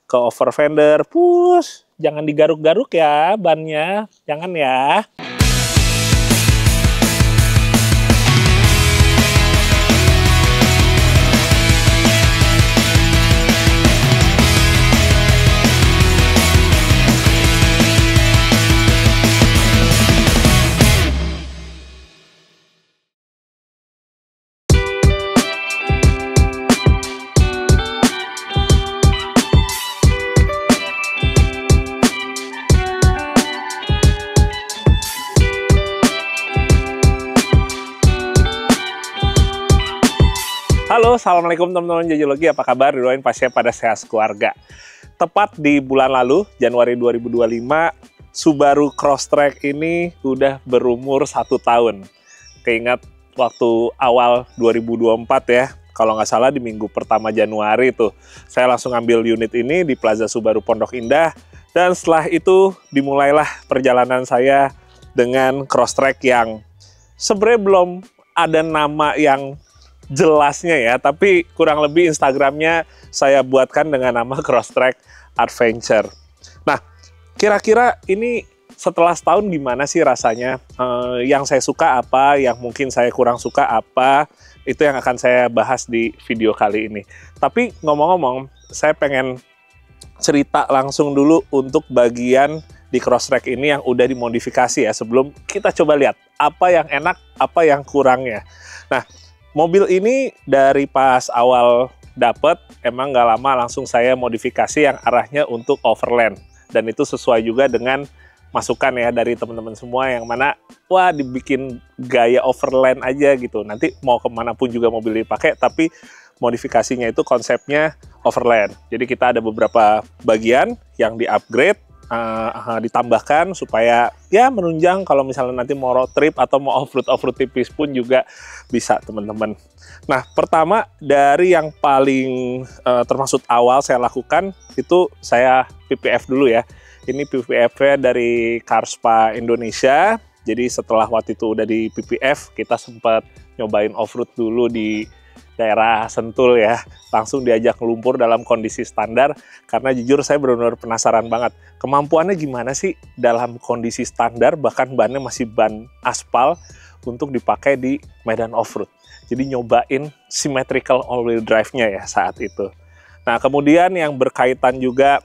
ke over fender, push, jangan digaruk-garuk ya bannya, jangan ya. Halo, assalamualaikum teman-teman Jajologi, apa kabar? Doain pastinya pada sehat keluarga. Tepat di bulan lalu, Januari 2025, Subaru Crosstrek ini udah berumur 1 tahun. Keingat waktu awal 2024 ya, kalau nggak salah di minggu pertama Januari tuh, saya langsung ambil unit ini di Plaza Subaru Pondok Indah, dan setelah itu dimulailah perjalanan saya dengan Crosstrek yang sebenarnya belum ada nama yang jelasnya ya, tapi kurang lebih Instagramnya saya buatkan dengan nama Crosstrek Adventure. Nah, kira-kira ini setelah setahun gimana sih rasanya? Yang saya suka apa, yang mungkin saya kurang suka apa, itu yang akan saya bahas di video kali ini. Tapi ngomong-ngomong, saya pengen cerita langsung dulu untuk bagian di Crosstrek ini yang udah dimodifikasi ya, sebelum kita coba lihat apa yang enak, apa yang kurangnya. Nah, mobil ini dari pas awal dapet, emang nggak lama langsung saya modifikasi yang arahnya untuk overland. Dan itu sesuai juga dengan masukan ya dari teman-teman semua yang mana, wah dibikin gaya overland aja gitu. Nanti mau kemana pun juga mobil dipakai, tapi modifikasinya itu konsepnya overland. Jadi kita ada beberapa bagian yang di-upgrade, ditambahkan supaya ya menunjang kalau misalnya nanti mau road trip atau mau off-road tipis pun juga bisa teman-teman. Nah, pertama dari yang paling termasuk awal saya lakukan itu saya PPF dulu ya. Ini PPF-nya dari Carspa Indonesia. Jadi setelah waktu itu udah di PPF, kita sempat nyobain off-road dulu di daerah Sentul ya, langsung diajak ngelumpur dalam kondisi standar, karena jujur saya benar-benar penasaran banget kemampuannya gimana sih dalam kondisi standar, bahkan bannya masih ban aspal untuk dipakai di medan off-road. Jadi nyobain symmetrical all-wheel drive-nya ya saat itu. Nah, kemudian yang berkaitan juga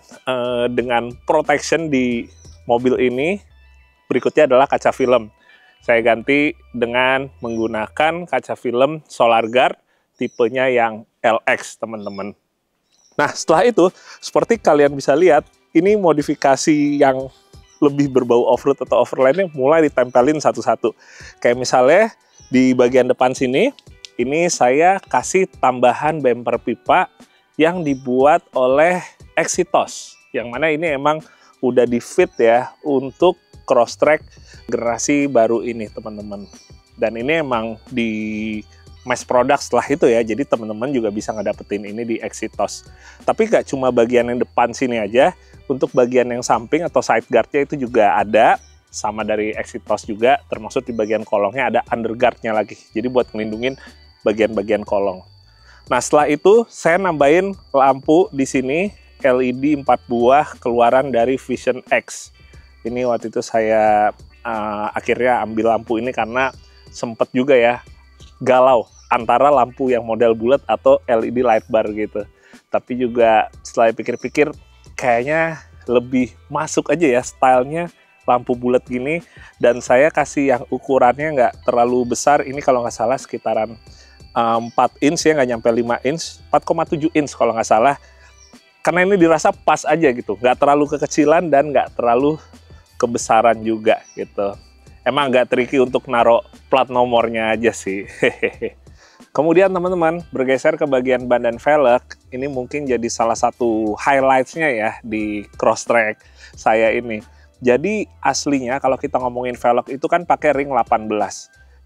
dengan protection di mobil ini, berikutnya adalah kaca film. Saya ganti dengan menggunakan kaca film Solar Guard, tipenya yang LX teman-teman. Nah, setelah itu seperti kalian bisa lihat, ini modifikasi yang lebih berbau off-road atau overlandnya mulai ditempelin satu-satu. Kayak misalnya di bagian depan sini, ini saya kasih tambahan bumper pipa yang dibuat oleh Exitos, yang mana ini emang udah di fit ya untuk Crosstrek generasi baru ini teman-teman. Dan ini emang di mass product setelah itu ya, jadi teman-teman juga bisa ngedapetin ini di Exitos. Tapi nggak cuma bagian yang depan sini aja, untuk bagian yang samping atau side guard-nya itu juga ada, sama dari Exitos juga, termasuk di bagian kolongnya ada underguard-nya lagi, jadi buat ngelindungin bagian-bagian kolong. Nah, setelah itu saya nambahin lampu di sini, LED 4 buah keluaran dari Vision X. Ini waktu itu saya akhirnya ambil lampu ini karena sempet juga ya, galau antara lampu yang model bulat atau LED light bar gitu. Tapi juga setelah pikir-pikir kayaknya lebih masuk aja ya stylenya lampu bulat gini, dan saya kasih yang ukurannya nggak terlalu besar. Ini kalau nggak salah sekitaran 4 inch ya, nggak nyampe 5 inch, 4,7 inch kalau nggak salah. Karena ini dirasa pas aja gitu, nggak terlalu kekecilan dan nggak terlalu kebesaran juga gitu. Emang agak tricky untuk naruh plat nomornya aja sih. Kemudian teman-teman bergeser ke bagian ban dan velg. Ini mungkin jadi salah satu highlights-nya ya di Crosstrek saya ini. Jadi aslinya kalau kita ngomongin velg itu kan pakai ring 18.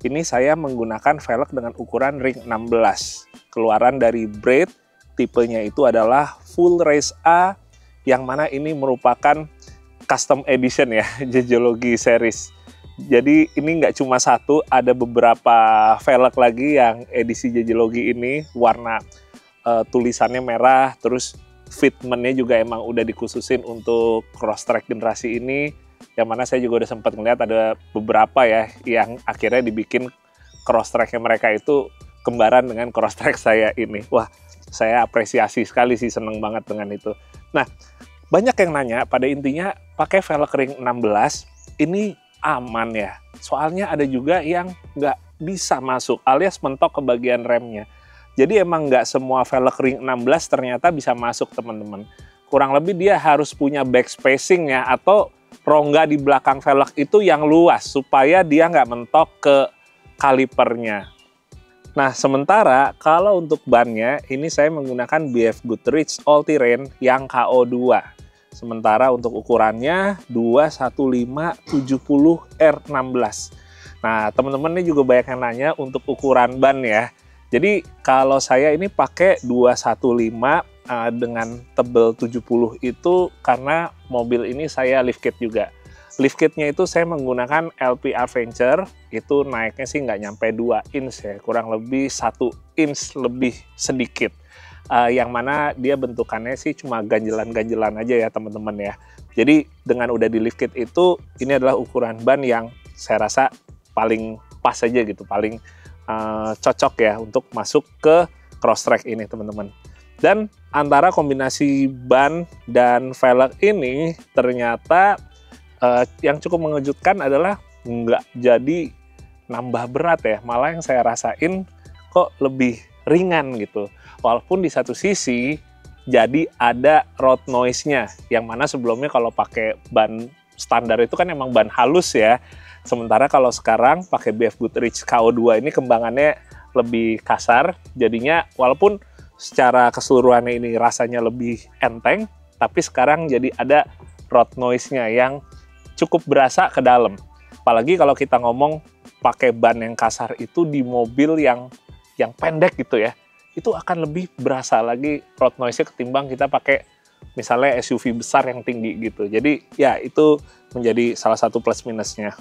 Ini saya menggunakan velg dengan ukuran ring 16. Keluaran dari Braid, tipenya itu adalah Full Race A, yang mana ini merupakan custom edition ya, Jajologi series. Jadi ini nggak cuma satu, ada beberapa velg lagi yang edisi Jajologi ini warna tulisannya merah, terus fitmentnya juga emang udah dikhususin untuk Crosstrek generasi ini, yang mana saya juga udah sempat ngeliat ada beberapa ya yang akhirnya dibikin Crosstreknya mereka itu kembaran dengan Crosstrek saya ini. Wah, saya apresiasi sekali sih, seneng banget dengan itu. Nah, banyak yang nanya, pada intinya pakai velg ring 16 ini aman ya? Soalnya ada juga yang nggak bisa masuk alias mentok ke bagian remnya. Jadi emang nggak semua velg ring 16 ternyata bisa masuk, teman-teman. Kurang lebih dia harus punya back spacing ya, atau rongga di belakang velg itu yang luas supaya dia nggak mentok ke kalipernya. Nah, sementara kalau untuk bannya ini saya menggunakan BF Goodrich All Terrain yang KO2. Sementara untuk ukurannya 215/70R16. Nah, teman-teman ini juga banyak yang nanya untuk ukuran ban ya. Jadi kalau saya ini pakai 215 dengan tebel 70 itu karena mobil ini saya lift kit juga. Lift kitnya itu saya menggunakan LP Adventure, itu naiknya sih nggak nyampe 2 inch ya, kurang lebih 1 inch lebih sedikit. Yang mana dia bentukannya sih cuma ganjelan-ganjelan aja ya teman-teman ya. Jadi dengan udah di lift kit itu, ini adalah ukuran ban yang saya rasa paling pas aja gitu, paling cocok ya untuk masuk ke Crosstrek ini teman-teman. Dan antara kombinasi ban dan velg ini ternyata yang cukup mengejutkan adalah nggak jadi nambah berat ya, malah yang saya rasain kok lebih ringan gitu. Walaupun di satu sisi jadi ada road noise-nya, yang mana sebelumnya kalau pakai ban standar itu kan emang ban halus ya. Sementara kalau sekarang pakai BF Goodrich KO2 ini kembangannya lebih kasar, jadinya walaupun secara keseluruhannya ini rasanya lebih enteng, tapi sekarang jadi ada road noise-nya yang cukup berasa ke dalam. Apalagi kalau kita ngomong pakai ban yang kasar itu di mobil yang pendek gitu ya, itu akan lebih berasa lagi road noise-nya ketimbang kita pakai misalnya SUV besar yang tinggi gitu. Jadi ya itu menjadi salah satu plus minusnya.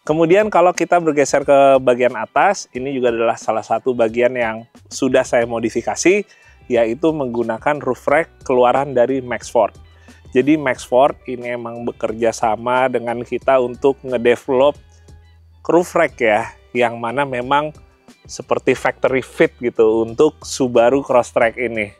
Kemudian kalau kita bergeser ke bagian atas, ini juga adalah salah satu bagian yang sudah saya modifikasi, yaitu menggunakan roof rack keluaran dari Maxford. Jadi Maxford ini emang bekerja sama dengan kita untuk ngedevelop roof rack ya, yang mana memang seperti factory fit gitu untuk Subaru Crosstrek ini.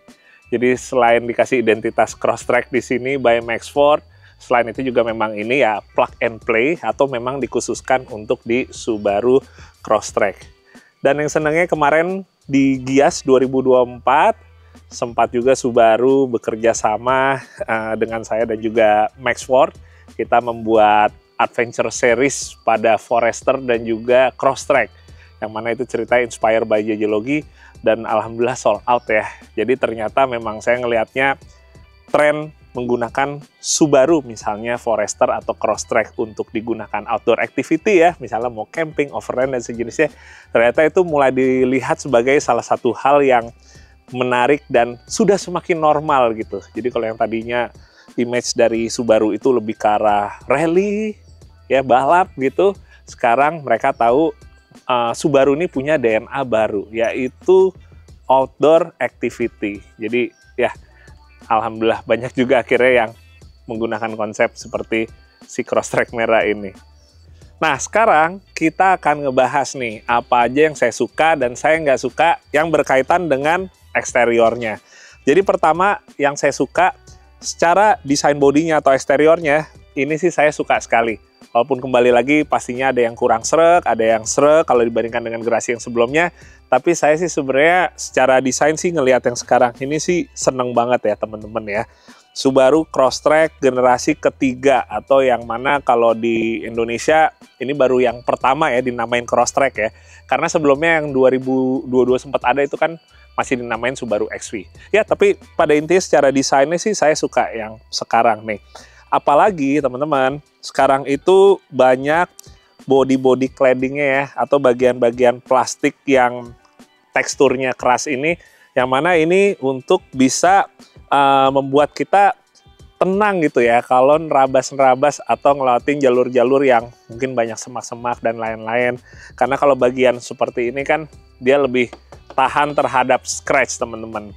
Jadi selain dikasih identitas Crosstrek di sini by Maxford, selain itu juga memang ini ya plug and play atau memang dikhususkan untuk di Subaru Crosstrek. Dan yang senangnya kemarin di Gias 2024 sempat juga Subaru bekerja sama dengan saya dan juga Maxford. Kita membuat Adventure Series pada Forester dan juga Crosstrek, yang mana itu cerita inspired by JJ Logi, dan alhamdulillah sold out ya. Jadi ternyata memang saya ngelihatnya tren menggunakan Subaru misalnya Forester atau Crosstrek untuk digunakan outdoor activity ya, misalnya mau camping, overland dan sejenisnya, ternyata itu mulai dilihat sebagai salah satu hal yang menarik dan sudah semakin normal gitu. Jadi kalau yang tadinya image dari Subaru itu lebih ke arah rally ya, balap gitu, sekarang mereka tahu Subaru ini punya DNA baru, yaitu outdoor activity. Jadi ya alhamdulillah banyak juga akhirnya yang menggunakan konsep seperti si Crosstrek merah ini. Nah sekarang kita akan ngebahas nih apa aja yang saya suka dan saya nggak suka yang berkaitan dengan eksteriornya. Jadi pertama yang saya suka secara desain bodinya atau eksteriornya, ini sih saya suka sekali. Walaupun kembali lagi pastinya ada yang kurang srek, ada yang srek kalau dibandingkan dengan generasi yang sebelumnya. Tapi saya sih sebenarnya secara desain sih ngelihat yang sekarang ini sih seneng banget ya teman-teman ya. Subaru Crosstrek generasi ketiga, atau yang mana kalau di Indonesia ini baru yang pertama ya dinamain Crosstrek ya. Karena sebelumnya yang 2022 sempat ada itu kan masih dinamain Subaru XV. Ya tapi pada intinya secara desainnya sih saya suka yang sekarang nih. Apalagi teman-teman, sekarang itu banyak body claddingnya ya, atau bagian-bagian plastik yang teksturnya keras ini, yang mana ini untuk bisa membuat kita tenang gitu ya, kalau nerabas-nerabas atau ngelewatin jalur-jalur yang mungkin banyak semak-semak dan lain-lain. Karena kalau bagian seperti ini kan, dia lebih tahan terhadap scratch teman-teman.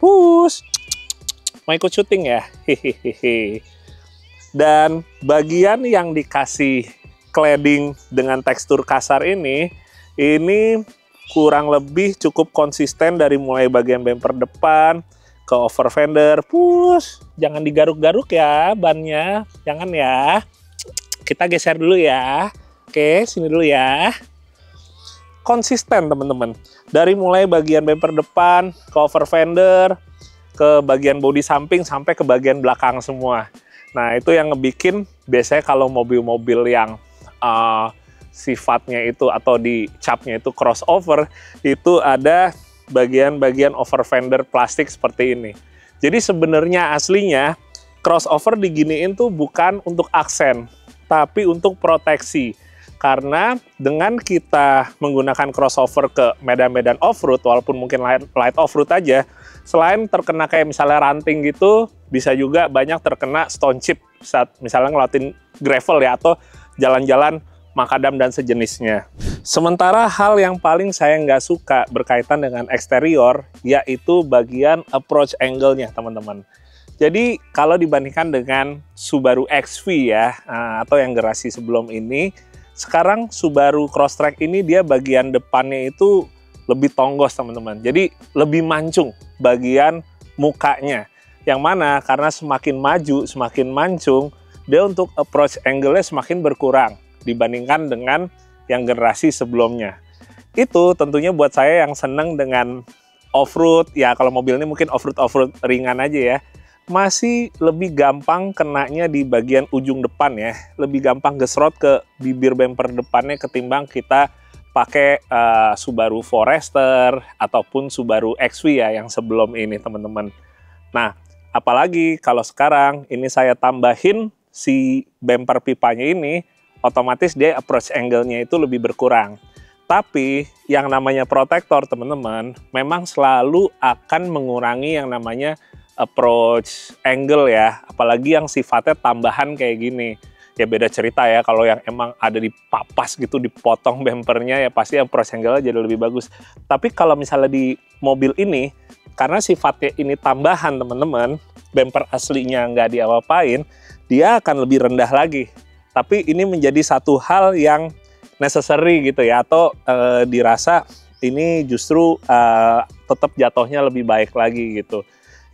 Push! Mau ikut syuting ya? Hehehe. Dan bagian yang dikasih cladding dengan tekstur kasar ini kurang lebih cukup konsisten dari mulai bagian bumper depan ke over fender. Push, jangan digaruk-garuk ya bannya, jangan ya. Kita geser dulu ya. Oke, sini dulu ya. Konsisten teman-teman. Dari mulai bagian bumper depan ke over fender, ke bagian bodi samping sampai ke bagian belakang semua. Nah, itu yang ngebikin biasanya kalau mobil-mobil yang sifatnya itu atau dicapnya itu crossover, itu ada bagian-bagian over fender plastik seperti ini. Jadi sebenarnya aslinya crossover diginiin tuh bukan untuk aksen, tapi untuk proteksi. Karena dengan kita menggunakan crossover ke medan-medan off-road, walaupun mungkin light off-road aja, selain terkena kayak misalnya ranting gitu, bisa juga banyak terkena stone chip saat misalnya ngelawatin gravel ya, atau jalan-jalan makadam dan sejenisnya. Sementara hal yang paling saya nggak suka berkaitan dengan eksterior, yaitu bagian approach angle-nya teman-teman. Jadi kalau dibandingkan dengan Subaru XV ya, atau yang generasi sebelum ini, sekarang Subaru Crosstrek ini dia bagian depannya itu lebih tonggos teman-teman. Jadi lebih mancung bagian mukanya. Yang mana karena semakin maju, semakin mancung, dia untuk approach angle-nya semakin berkurang dibandingkan dengan yang generasi sebelumnya. Itu tentunya buat saya yang seneng dengan off-road, ya kalau mobil ini mungkin off-road ringan aja ya, masih lebih gampang kenanya di bagian ujung depan ya, lebih gampang gesrot ke bibir bumper depannya ketimbang kita pakai Subaru Forester ataupun Subaru XV ya yang sebelum ini teman-teman. Nah, apalagi kalau sekarang ini saya tambahin si bumper pipanya ini, otomatis dia approach angle-nya itu lebih berkurang. Tapi yang namanya protektor teman-teman memang selalu akan mengurangi yang namanya approach angle ya, apalagi yang sifatnya tambahan kayak gini. Ya beda cerita ya, kalau yang emang ada di papas gitu, dipotong bumpernya ya pasti approach angle jadi lebih bagus. Tapi kalau misalnya di mobil ini, karena sifatnya ini tambahan teman-teman, bumper aslinya nggak diapa-apain, dia akan lebih rendah lagi. Tapi ini menjadi satu hal yang necessary gitu ya, atau dirasa ini justru tetap jatuhnya lebih baik lagi gitu.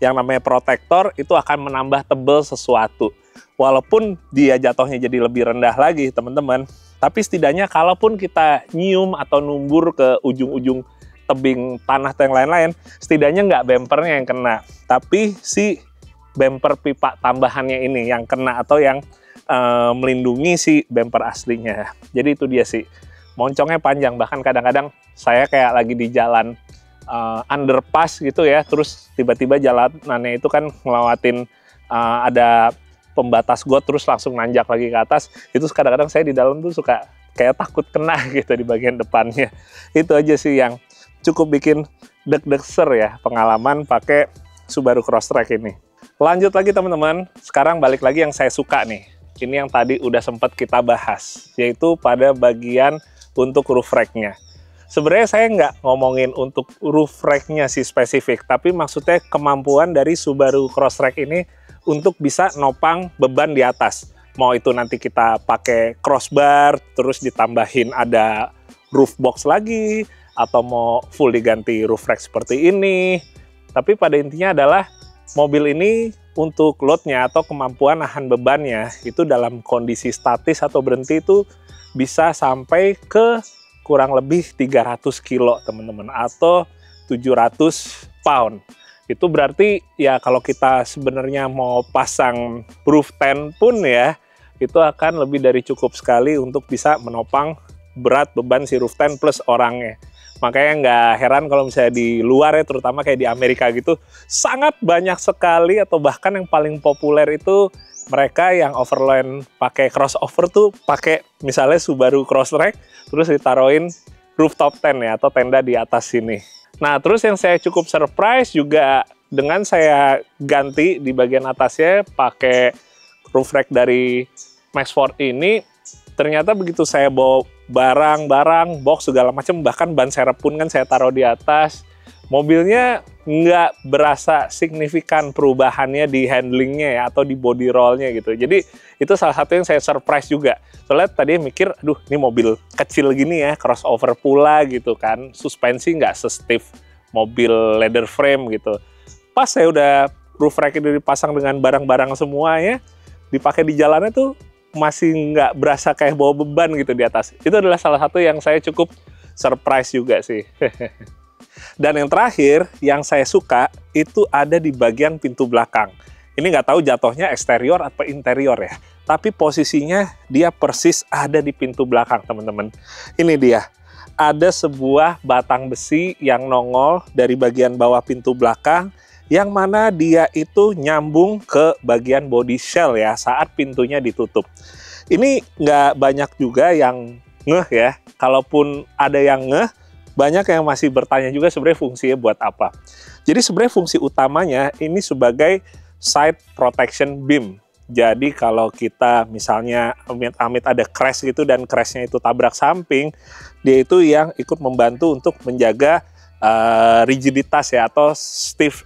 Yang namanya protektor itu akan menambah tebel sesuatu. Walaupun dia jatuhnya jadi lebih rendah lagi teman-teman, tapi setidaknya kalaupun kita nyium atau numbur ke ujung-ujung tebing tanah atau yang lain-lain, setidaknya nggak bumpernya yang kena, tapi si bumper pipa tambahannya ini yang kena atau yang melindungi si bumper aslinya. Jadi itu dia sih, moncongnya panjang, bahkan kadang-kadang saya kayak lagi di jalan underpass gitu ya, terus tiba-tiba jalanannya itu kan ngelewatin ada pembatas got terus langsung nanjak lagi ke atas, itu kadang-kadang saya di dalam tuh suka kayak takut kena gitu di bagian depannya. Itu aja sih yang cukup bikin deg-degser ya pengalaman pakai Subaru Crosstrek ini. Lanjut lagi teman-teman, sekarang balik lagi yang saya suka nih. Ini yang tadi udah sempat kita bahas, yaitu pada bagian untuk roof rack-nya. Sebenarnya saya nggak ngomongin untuk roof rack-nya sih spesifik, tapi maksudnya kemampuan dari Subaru Crosstrek ini untuk bisa nopang beban di atas. Mau itu nanti kita pakai crossbar, terus ditambahin ada roof box lagi, atau mau full diganti roof rack seperti ini. Tapi pada intinya adalah mobil ini untuk loadnya atau kemampuan nahan bebannya itu dalam kondisi statis atau berhenti itu bisa sampai ke kurang lebih 300 kilo teman-teman, atau 700 pound. Itu berarti ya kalau kita sebenarnya mau pasang roof tent pun ya, itu akan lebih dari cukup sekali untuk bisa menopang berat beban si roof tent plus orangnya. Makanya nggak heran kalau misalnya di luar ya, terutama kayak di Amerika gitu, sangat banyak sekali atau bahkan yang paling populer itu mereka yang overland pakai crossover tuh pakai misalnya Subaru Crosstrek, terus ditaruhin rooftop tent ya, atau tenda di atas sini. Nah, terus yang saya cukup surprise juga dengan saya ganti di bagian atasnya pakai roof rack dari Maxford ini, ternyata begitu saya bawa barang-barang, box segala macam, bahkan ban serep pun kan saya taruh di atas, mobilnya nggak berasa signifikan perubahannya di handlingnya ya, atau di body rollnya gitu. Jadi itu salah satu yang saya surprise juga. Soalnya tadi mikir, aduh ini mobil kecil gini ya, crossover pula gitu kan, suspensi nggak se-stiff mobil leather frame gitu. Pas saya udah roof rack itu dipasang dengan barang-barang semuanya, dipakai di jalannya tuh masih nggak berasa kayak bawa beban gitu di atas. Itu adalah salah satu yang saya cukup surprise juga sih. Dan yang terakhir, yang saya suka, itu ada di bagian pintu belakang. Ini nggak tahu jatuhnya eksterior atau interior ya. Tapi posisinya dia persis ada di pintu belakang, teman-teman. Ini dia. Ada sebuah batang besi yang nongol dari bagian bawah pintu belakang, yang mana dia itu nyambung ke bagian body shell ya, saat pintunya ditutup. Ini nggak banyak juga yang ngeh ya. Kalaupun ada yang ngeh, banyak yang masih bertanya juga sebenarnya fungsinya buat apa. Jadi sebenarnya fungsi utamanya ini sebagai side protection beam. Jadi kalau kita misalnya amit-amit ada crash gitu dan crashnya itu tabrak samping, dia itu yang ikut membantu untuk menjaga rigiditas ya, atau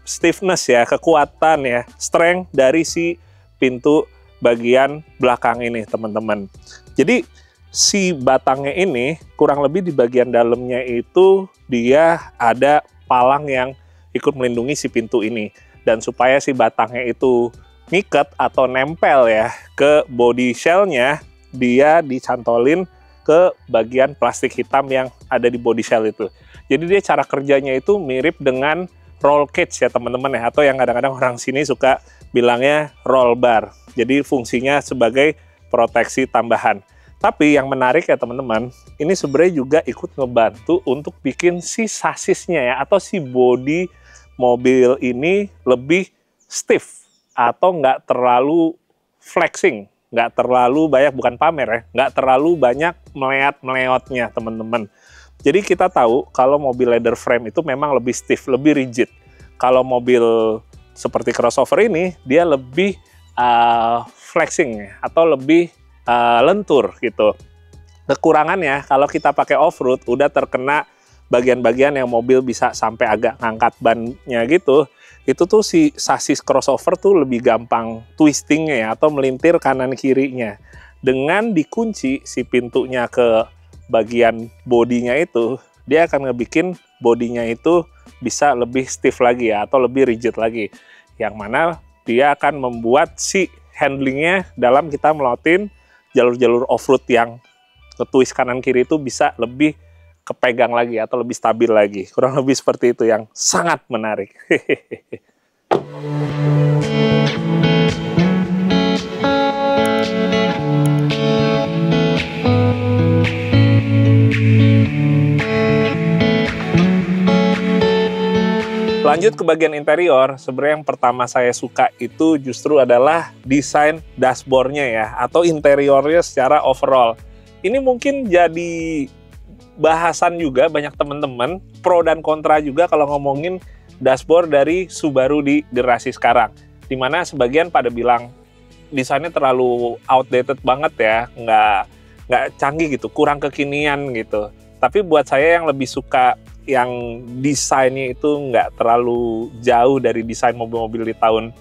stiffness ya, kekuatan ya, strength dari si pintu bagian belakang ini, teman-teman. Jadi si batangnya ini kurang lebih di bagian dalamnya itu dia ada palang yang ikut melindungi si pintu ini. Dan supaya si batangnya itu ngiket atau nempel ya ke body shell-nya, dia dicantolin ke bagian plastik hitam yang ada di body shell itu. Jadi dia cara kerjanya itu mirip dengan roll cage ya teman-teman ya, atau yang kadang-kadang orang sini suka bilangnya roll bar. Jadi fungsinya sebagai proteksi tambahan. Tapi yang menarik ya teman-teman, ini sebenarnya juga ikut ngebantu untuk bikin si sasisnya ya, atau si body mobil ini lebih stiff atau nggak terlalu flexing, nggak terlalu banyak, bukan pamer ya, nggak terlalu banyak meleot-meleotnya teman-teman. Jadi kita tahu kalau mobil leather frame itu memang lebih stiff, lebih rigid. Kalau mobil seperti crossover ini, dia lebih flexing ya, atau lebih lentur gitu. Kekurangannya kalau kita pakai off-road udah terkena bagian-bagian yang mobil bisa sampai agak ngangkat bannya gitu, itu tuh si sasis crossover tuh lebih gampang twistingnya ya, atau melintir kanan kirinya. Dengan dikunci si pintunya ke bagian bodinya itu, dia akan ngebikin bodinya itu bisa lebih stiff lagi ya, atau lebih rigid lagi. Yang mana dia akan membuat si handlingnya dalam kita melotin jalur-jalur off-road yang nge-twist kanan kiri itu bisa lebih kepegang lagi atau lebih stabil lagi. Kurang lebih seperti itu, yang sangat menarik. Lanjut ke bagian interior, sebenarnya yang pertama saya suka itu justru adalah desain dashboardnya ya, atau interiornya secara overall. Ini mungkin jadi bahasan juga banyak teman-teman, pro dan kontra juga kalau ngomongin dashboard dari Subaru di generasi sekarang. Dimana sebagian pada bilang desainnya terlalu outdated banget ya, nggak canggih gitu, kurang kekinian gitu. Tapi buat saya yang lebih suka yang desainnya itu nggak terlalu jauh dari desain mobil-mobil di tahun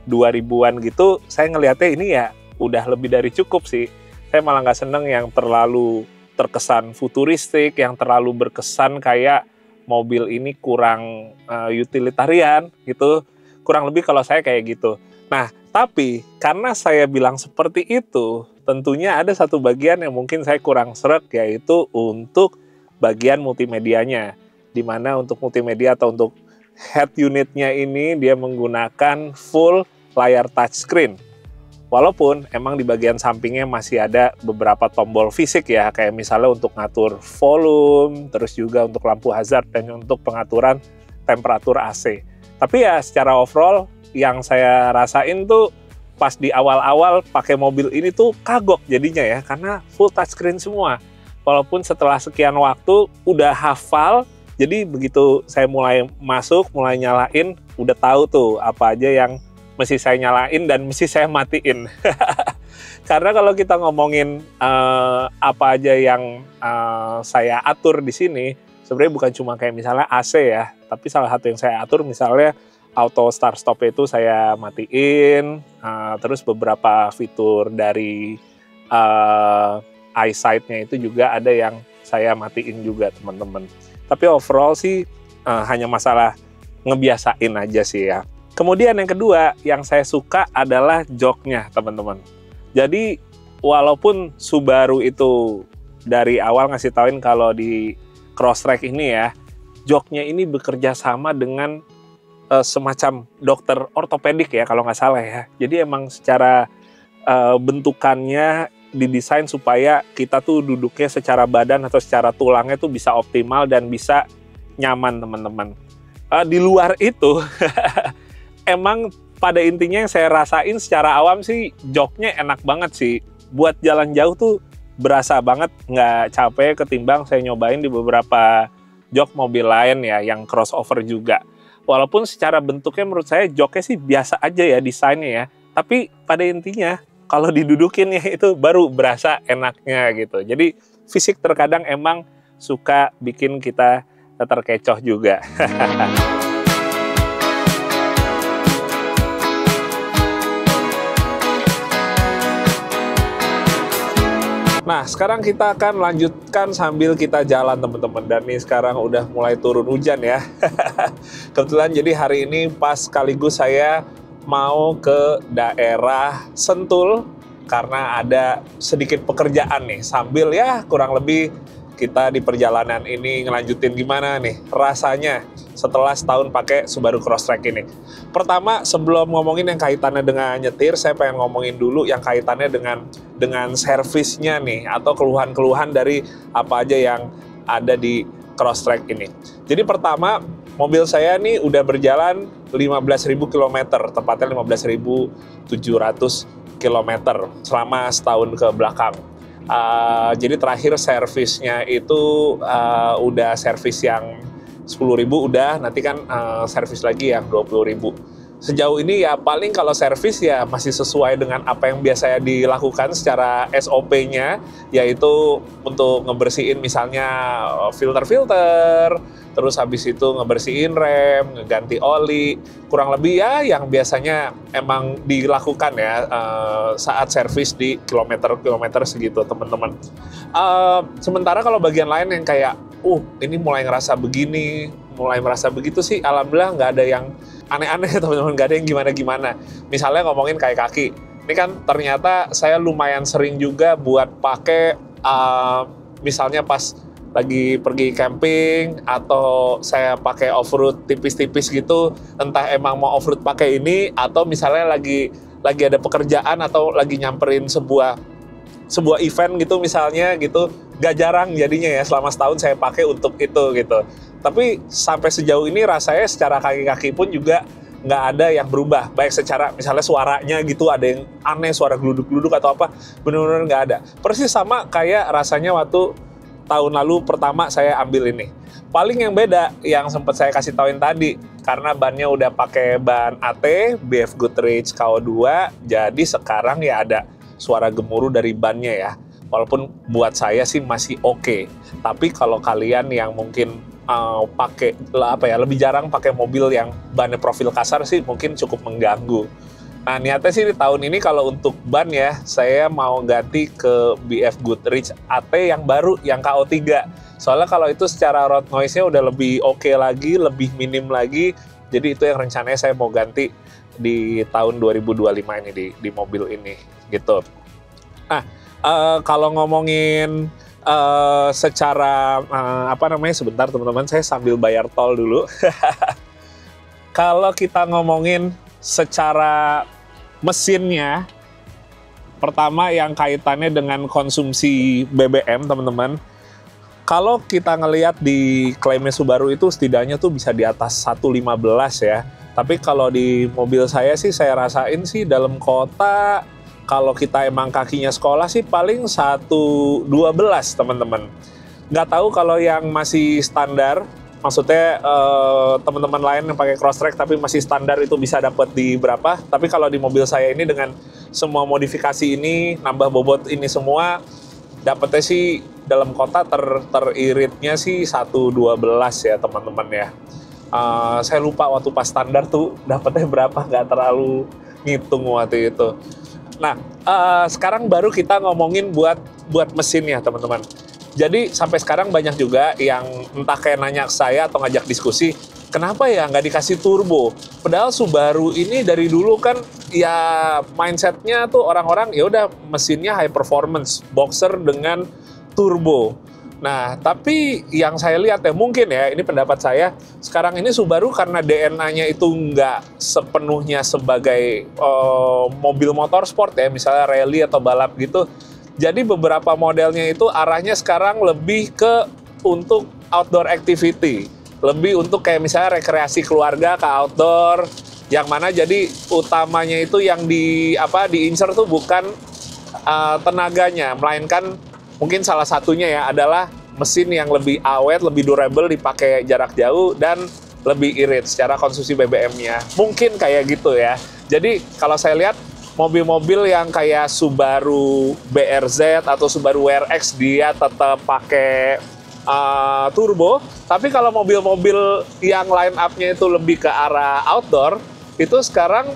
2000-an gitu, saya ngelihatnya ini ya udah lebih dari cukup sih. Saya malah nggak seneng yang terlalu terkesan futuristik, yang terlalu berkesan kayak mobil ini kurang utilitarian gitu. Kurang lebih kalau saya kayak gitu. Nah, tapi karena saya bilang seperti itu, tentunya ada satu bagian yang mungkin saya kurang srek, yaitu untuk bagian multimedianya. Di mana untuk multimedia atau untuk head unitnya ini dia menggunakan full layar touchscreen. Walaupun emang di bagian sampingnya masih ada beberapa tombol fisik ya, kayak misalnya untuk ngatur volume, terus juga untuk lampu hazard dan untuk pengaturan temperatur AC. Tapi ya secara overall yang saya rasain tuh pas di awal-awal pakai mobil ini tuh kagok jadinya ya, karena full touchscreen semua. Walaupun setelah sekian waktu udah hafal, jadi begitu saya mulai masuk, mulai nyalain, udah tahu tuh apa aja yang mesti saya nyalain dan mesti saya matiin. Karena kalau kita ngomongin apa aja yang saya atur di sini, sebenarnya bukan cuma kayak misalnya AC ya, tapi salah satu yang saya atur misalnya auto start stop itu saya matiin, terus beberapa fitur dari eyesight-nya itu juga ada yang saya matiin juga teman-teman. Tapi overall sih hanya masalah ngebiasain aja sih ya. Kemudian yang kedua yang saya suka adalah joknya teman-teman. Jadi walaupun Subaru itu dari awal ngasih tauin kalau di Crosstrek ini ya, joknya ini bekerja sama dengan semacam dokter ortopedik ya kalau nggak salah ya. Jadi emang secara bentukannya didesain supaya kita tuh duduknya secara badan atau secara tulangnya tuh bisa optimal dan bisa nyaman teman-teman. Di luar itu emang pada intinya yang saya rasain secara awam sih joknya enak banget sih. Buat jalan jauh tuh berasa banget, nggak capek ketimbang saya nyobain di beberapa jok mobil lain ya yang crossover juga. Walaupun secara bentuknya menurut saya joknya sih biasa aja ya desainnya ya. Tapi pada intinya kalau didudukin ya itu baru berasa enaknya gitu. Jadi fisik terkadang emang suka bikin kita terkecoh juga. Nah, sekarang kita akan lanjutkan sambil kita jalan teman-teman. Dan nih sekarang udah mulai turun hujan ya. Kebetulan jadi hari ini pas sekaligus saya mau ke daerah Sentul karena ada sedikit pekerjaan nih. Sambil ya kurang lebih kita di perjalanan ini ngelanjutin gimana nih rasanya setelah setahun pakai Subaru Crosstrek ini. Pertama, sebelum ngomongin yang kaitannya dengan nyetir, saya pengen ngomongin dulu yang kaitannya dengan servisnya nih, atau keluhan-keluhan dari apa aja yang ada di Crosstrek ini. Jadi pertama, mobil saya nih udah berjalan 15.000 km, tepatnya 15.700 km selama setahun ke belakang. Jadi terakhir servisnya itu udah servis yang 10.000 udah, nanti kan servis lagi yang 20.000. Sejauh ini ya paling kalau servis ya masih sesuai dengan apa yang biasa dilakukan secara SOP-nya, yaitu untuk ngebersihin misalnya filter-filter, terus habis itu ngebersihin rem, ngeganti oli, kurang lebih ya yang biasanya emang dilakukan ya saat servis di kilometer-kilometer segitu teman-teman. Sementara kalau bagian lain yang kayak ini mulai ngerasa begini, mulai merasa begitu sih, alhamdulillah nggak ada yang aneh-aneh teman-teman, nggak ada yang gimana-gimana. Misalnya ngomongin kayak kaki, ini kan ternyata saya lumayan sering juga buat pakai, misalnya pas lagi pergi camping atau saya pakai off-road tipis-tipis gitu, entah emang mau off-road pakai ini atau misalnya lagi ada pekerjaan atau lagi nyamperin sebuah event gitu misalnya gitu, gak jarang jadinya ya selama setahun saya pakai untuk itu gitu. Tapi sampai sejauh ini rasanya secara kaki-kaki pun juga nggak ada yang berubah, baik secara misalnya suaranya gitu ada yang aneh, suara geluduk-geluduk atau apa, benar-benar nggak ada. Persis sama kayak rasanya waktu tahun lalu pertama saya ambil ini. Paling yang beda yang sempat saya kasih tauin tadi, karena bannya udah pakai ban AT BF Goodrich KO2, jadi sekarang ya ada suara gemuruh dari bannya ya. Walaupun buat saya sih masih oke. Tapi kalau kalian yang mungkin pakai lebih jarang pakai mobil yang bannya profil kasar sih mungkin cukup mengganggu. Nah, niatnya sih di tahun ini kalau untuk ban ya, saya mau ganti ke BF Goodrich AT yang baru, yang KO3. Soalnya kalau itu secara road noise-nya udah lebih oke lagi, lebih minim lagi. Jadi itu yang rencananya saya mau ganti di tahun 2025 ini di mobil ini gitu. Nah, kalau ngomongin secara sebentar teman-teman, saya sambil bayar tol dulu. Kalau kita ngomongin secara mesinnya, pertama yang kaitannya dengan konsumsi BBM teman-teman, kalau kita ngelihat di klaimnya Subaru itu setidaknya tuh bisa di atas 1.15 ya. Tapi kalau di mobil saya sih saya rasain sih dalam kota, kalau kita emang kakinya sekolah sih paling 1.12 teman-teman. Nggak tahu kalau yang masih standar, maksudnya teman-teman lain yang pakai Crosstrek tapi masih standar itu bisa dapat di berapa. Tapi kalau di mobil saya ini dengan semua modifikasi ini, nambah bobot ini semua, dapetnya sih dalam kota teriritnya sih 112 ya teman-teman ya. Saya lupa waktu pas standar tuh dapetnya berapa, nggak terlalu ngitung waktu itu. Nah, sekarang baru kita ngomongin buat mesinnya teman-teman. Jadi sampai sekarang banyak juga yang entah kayak nanya ke saya atau ngajak diskusi, kenapa ya nggak dikasih turbo? Padahal Subaru ini dari dulu kan ya mindsetnya tuh orang-orang ya udah mesinnya high performance, boxer dengan turbo. Nah, tapi yang saya lihat ya mungkin ya, ini pendapat saya, sekarang ini Subaru karena DNA-nya itu nggak sepenuhnya sebagai mobil motorsport ya, misalnya rally atau balap gitu. Jadi beberapa modelnya itu arahnya sekarang lebih ke untuk outdoor activity. Lebih untuk kayak misalnya rekreasi keluarga ke outdoor, yang mana jadi utamanya itu yang diincer tuh bukan tenaganya, melainkan mungkin salah satunya ya adalah mesin yang lebih awet, lebih durable dipakai jarak jauh, dan lebih irit secara konsumsi BBM-nya. Mungkin kayak gitu ya. Jadi kalau saya lihat mobil-mobil yang kayak Subaru BRZ atau Subaru WRX dia tetap pakai turbo, tapi kalau mobil-mobil yang line up-nya itu lebih ke arah outdoor, itu sekarang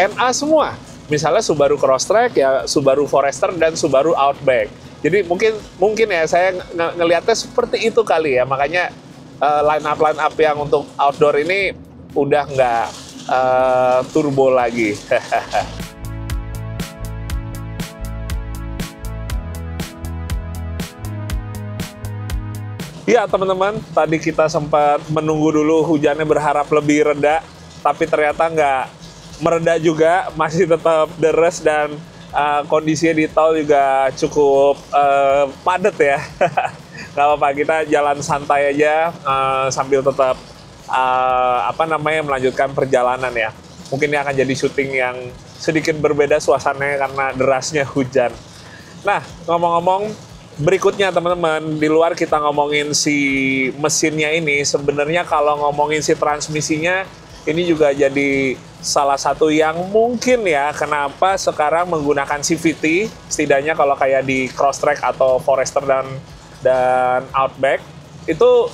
NA semua. Misalnya Subaru Crosstrek, ya Subaru Forester, dan Subaru Outback. Jadi mungkin ya saya ngelihatnya seperti itu kali ya, makanya line up yang untuk outdoor ini udah nggak turbo lagi. Ya teman-teman, tadi kita sempat menunggu dulu hujannya, berharap lebih reda, tapi ternyata nggak mereda juga, masih tetap deres, dan kondisinya di tol juga cukup padat ya. Nggak apa-apa, kita jalan santai aja sambil tetap melanjutkan perjalanan ya. Mungkin ini akan jadi syuting yang sedikit berbeda suasananya karena derasnya hujan. Nah, ngomong-ngomong, berikutnya teman-teman, di luar kita ngomongin si mesinnya ini, sebenarnya kalau ngomongin si transmisinya, ini juga jadi salah satu yang mungkin ya kenapa sekarang menggunakan CVT, setidaknya kalau kayak di Crosstrek atau Forester dan Outback, itu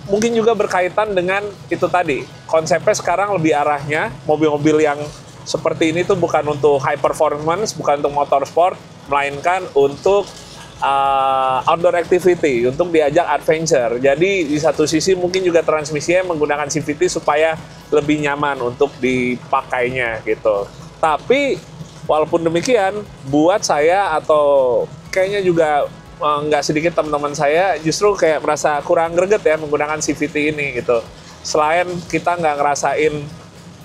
mungkin juga berkaitan dengan itu tadi. Konsepnya sekarang lebih arahnya mobil-mobil yang seperti ini tuh bukan untuk high performance, bukan untuk motorsport, melainkan untuk outdoor activity, untuk diajak adventure. Jadi di satu sisi mungkin juga transmisinya menggunakan CVT supaya lebih nyaman untuk dipakainya gitu. Tapi walaupun demikian, buat saya atau kayaknya juga nggak sedikit teman-teman saya justru kayak merasa kurang greget ya menggunakan CVT ini gitu. Selain kita nggak ngerasain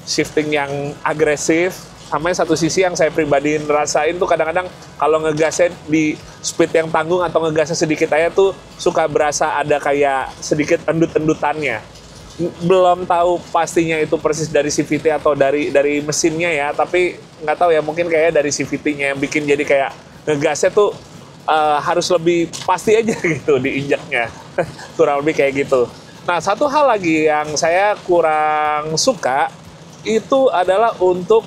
shifting yang agresif, sama satu sisi yang saya pribadi rasain tuh kadang-kadang kalau ngegasnya di speed yang tanggung atau ngegasnya sedikit aja tuh suka berasa ada kayak sedikit endut-endutannya. Belum tahu pastinya itu persis dari CVT atau dari mesinnya ya, tapi nggak tahu ya, mungkin kayak dari CVT-nya yang bikin jadi kayak ngegasnya tuh harus lebih pasti aja gitu diinjaknya. Kurang lebih kayak gitu. Nah, satu hal lagi yang saya kurang suka itu adalah untuk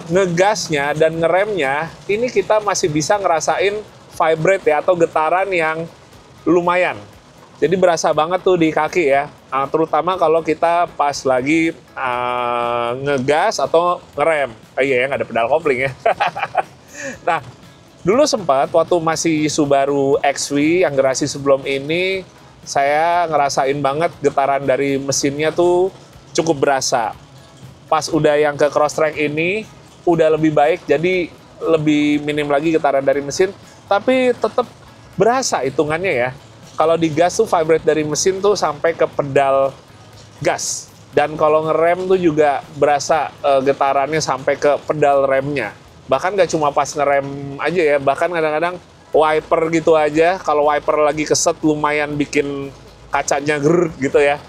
ngegasnya dan ngeremnya, ini kita masih bisa ngerasain vibrate ya, atau getaran yang lumayan. Jadi berasa banget tuh di kaki ya, terutama kalau kita pas lagi ngegas atau ngerem. Iya ya, nggak ada pedal kopling ya. Nah, dulu sempat waktu masih Subaru XV yang generasi sebelum ini, saya ngerasain banget getaran dari mesinnya tuh cukup berasa. Pas udah yang ke Crosstrek ini udah lebih baik, jadi lebih minim lagi getaran dari mesin, tapi tetap berasa hitungannya ya. Kalau di gas tuh vibrate dari mesin tuh sampai ke pedal gas, dan kalau ngerem tuh juga berasa getarannya sampai ke pedal remnya. Bahkan gak cuma pas ngerem aja ya, bahkan kadang-kadang wiper gitu aja, kalau wiper lagi keset lumayan bikin kacanya grrr gitu ya,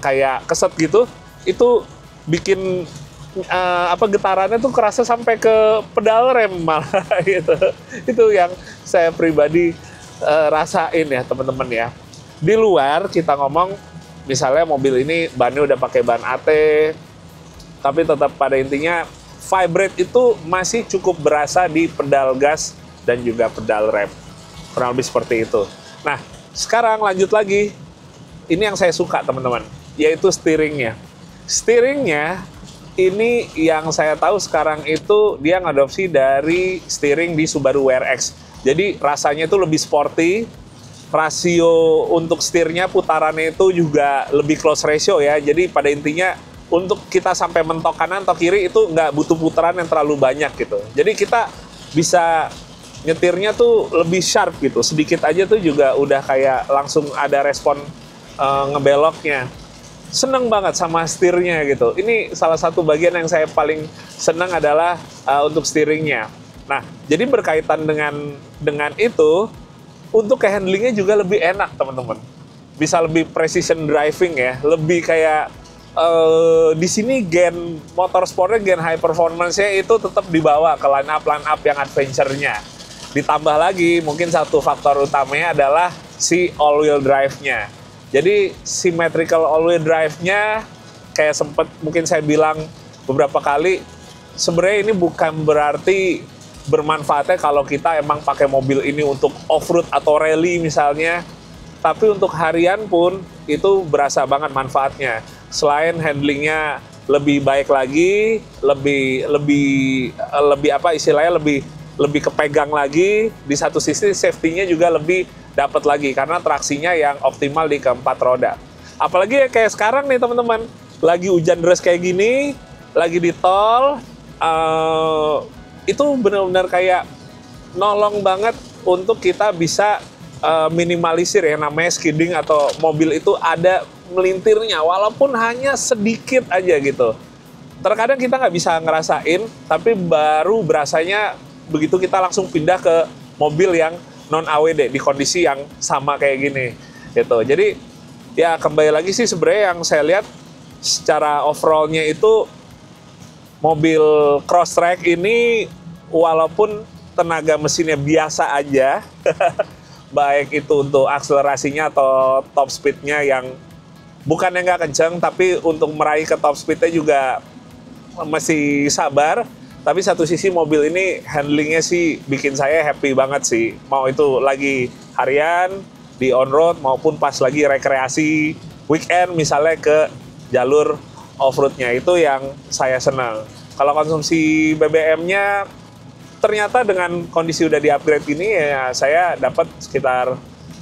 kayak keset gitu, itu bikin getarannya tuh kerasa sampai ke pedal rem malah gitu. Itu yang saya pribadi rasain ya teman-teman ya. Di luar kita ngomong, misalnya mobil ini bannya udah pakai ban AT, tapi tetap pada intinya vibrate itu masih cukup berasa di pedal gas dan juga pedal rem. Kurang lebih seperti itu. Nah, sekarang lanjut lagi. Ini yang saya suka, teman-teman, yaitu steeringnya. Steeringnya ini yang saya tahu sekarang itu dia ngadopsi dari steering di Subaru WRX. Jadi rasanya itu lebih sporty. Rasio untuk setirnya, putarannya itu juga lebih close ratio ya. Jadi pada intinya untuk kita sampai mentok kanan atau kiri itu nggak butuh putaran yang terlalu banyak gitu. Jadi kita bisa nyetirnya tuh lebih sharp gitu. Sedikit aja tuh juga udah kayak langsung ada respon ngebeloknya. Seneng banget sama setirnya gitu. Ini salah satu bagian yang saya paling senang adalah untuk steeringnya. Nah, jadi berkaitan dengan itu, untuk ke handlingnya juga lebih enak, teman-teman. Bisa lebih precision driving ya, lebih kayak di sini gen motorsportnya, gen high performance-nya itu tetap dibawa ke line up yang adventure-nya. Ditambah lagi, mungkin satu faktor utamanya adalah si all-wheel drive-nya. Jadi, symmetrical all-wheel drive-nya, kayak sempet mungkin saya bilang beberapa kali, sebenarnya ini bukan berarti bermanfaatnya kalau kita emang pakai mobil ini untuk off-road atau rally misalnya. Tapi untuk harian pun, itu berasa banget manfaatnya. Selain handlingnya lebih baik lagi, lebih apa istilahnya, lebih kepegang lagi, di satu sisi safety-nya juga lebih dapat lagi karena traksinya yang optimal di keempat roda. Apalagi kayak sekarang nih teman-teman, lagi hujan deras kayak gini, lagi di tol, itu benar-benar kayak nolong banget untuk kita bisa minimalisir yang namanya skidding atau mobil itu ada melintirnya walaupun hanya sedikit aja gitu. Terkadang kita nggak bisa ngerasain, tapi baru berasanya begitu kita langsung pindah ke mobil yang non AWD di kondisi yang sama kayak gini gitu. Jadi ya kembali lagi sih sebenarnya yang saya lihat secara overallnya itu mobil Crosstrek ini walaupun tenaga mesinnya biasa aja, baik itu untuk akselerasinya atau top speednya yang bukannya nggak kenceng, tapi untuk meraih ke top speednya juga masih sabar. Tapi satu sisi mobil ini handlingnya sih bikin saya happy banget sih. Mau itu lagi harian, di on-road, maupun pas lagi rekreasi, weekend misalnya ke jalur off-roadnya. Itu yang saya senang. Kalau konsumsi BBM-nya, ternyata dengan kondisi udah di-upgrade ini, ya saya dapat sekitar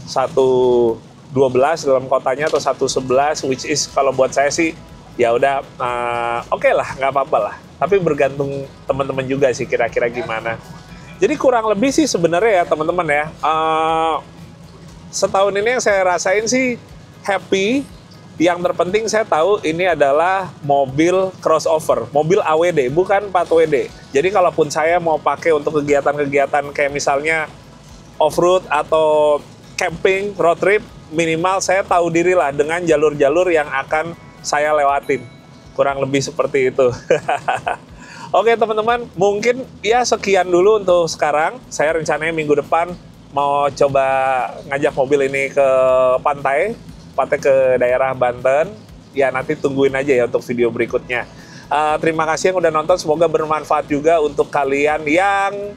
1,12 dalam kotanya atau 1,11, which is kalau buat saya sih, ya udah oke lah, nggak apa-apa lah. Tapi bergantung teman-teman juga sih kira-kira gimana. Jadi kurang lebih sih sebenarnya ya teman-teman ya. Setahun ini yang saya rasain sih happy. Yang terpenting saya tahu ini adalah mobil crossover, mobil AWD, bukan 4WD. Jadi kalaupun saya mau pakai untuk kegiatan-kegiatan kayak misalnya off-road atau camping, road trip, minimal saya tahu diri lah dengan jalur-jalur yang akan saya lewatin. Kurang lebih seperti itu. Oke teman-teman, mungkin ya sekian dulu untuk sekarang. Saya rencananya minggu depan mau coba ngajak mobil ini ke pantai ke daerah Banten. Ya nanti tungguin aja ya untuk video berikutnya. Terima kasih yang udah nonton, semoga bermanfaat juga untuk kalian yang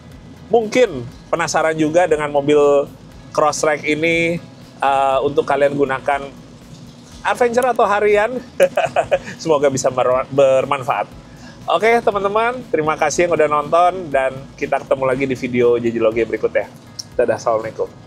mungkin penasaran juga dengan mobil Crosstrek ini, untuk kalian gunakan adventure atau harian. Semoga bisa bermanfaat. Oke teman-teman, terima kasih yang udah nonton dan kita ketemu lagi di video JJ Logi berikutnya. Dadah, assalamualaikum.